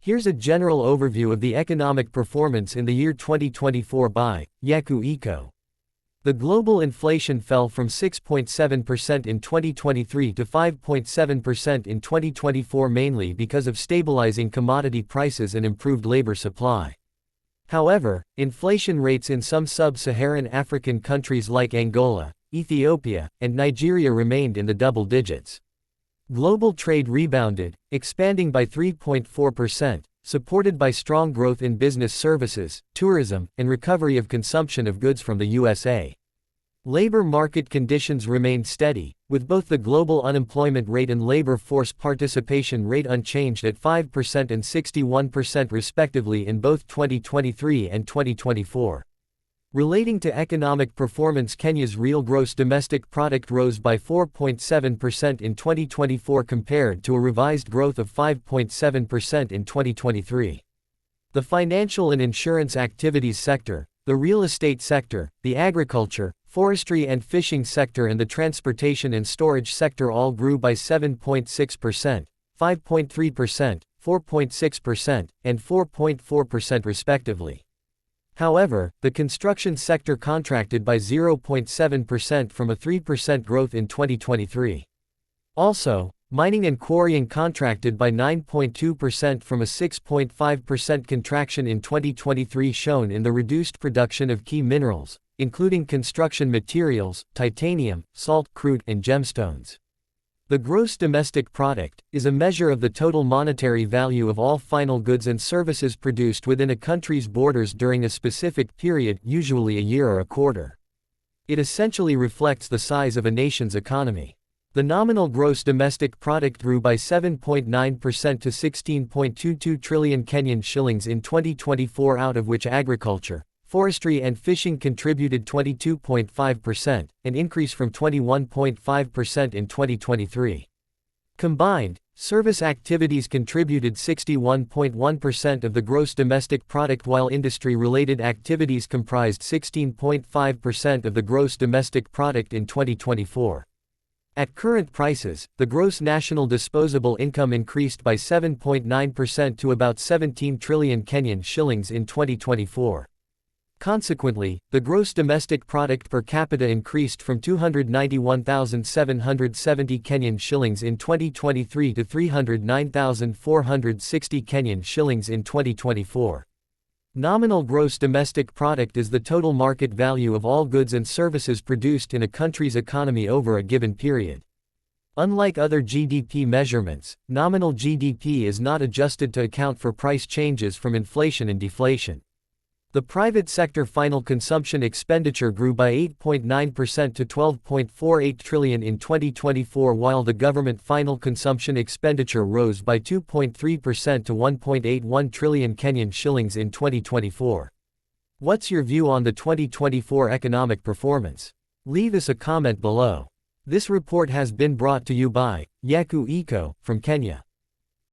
Here's a general overview of the economic performance in the year 2024 by Yaku Eco. The global inflation fell from 6.7% in 2023 to 5.7% in 2024 mainly because of stabilizing commodity prices and improved labor supply. However, inflation rates in some sub-Saharan African countries like Angola, Ethiopia, and Nigeria remained in the double digits. Global trade rebounded, expanding by 3.4%, supported by strong growth in business services, tourism, and recovery of consumption of goods from the USA. Labor market conditions remained steady, with both the global unemployment rate and labor force participation rate unchanged at 5% and 61% respectively in both 2023 and 2024. Relating to economic performance, Kenya's real gross domestic product rose by 4.7% in 2024 compared to a revised growth of 5.7% in 2023. The financial and insurance activities sector, the real estate sector, the agriculture, forestry and fishing sector and the transportation and storage sector all grew by 7.6%, 5.3%, 4.6%, and 4.4% respectively. However, the construction sector contracted by 0.7% from a 3% growth in 2023. Also, mining and quarrying contracted by 9.2% from a 6.5% contraction in 2023 shown in the reduced production of key minerals, including construction materials, titanium, salt, crude, and gemstones. The gross domestic product is a measure of the total monetary value of all final goods and services produced within a country's borders during a specific period, usually a year or a quarter. It essentially reflects the size of a nation's economy. The nominal gross domestic product grew by 7.9% to 16.22 trillion Kenyan shillings in 2024, out of which agriculture, forestry and fishing contributed 22.5%, an increase from 21.5% in 2023. Combined, service activities contributed 61.1% of the gross domestic product while industry-related activities comprised 16.5% of the gross domestic product in 2024. At current prices, the gross national disposable income increased by 7.9% to about 17 trillion Kenyan shillings in 2024. Consequently, the gross domestic product per capita increased from 291,770 Kenyan shillings in 2023 to 309,460 Kenyan shillings in 2024. Nominal gross domestic product is the total market value of all goods and services produced in a country's economy over a given period. Unlike other GDP measurements, nominal GDP is not adjusted to account for price changes from inflation and deflation. The private sector final consumption expenditure grew by 8.9% to 12.48 trillion in 2024 while the government final consumption expenditure rose by 2.3% to 1.81 trillion Kenyan shillings in 2024. What's your view on the 2024 economic performance? Leave us a comment below. This report has been brought to you by Yaku Eco from Kenya.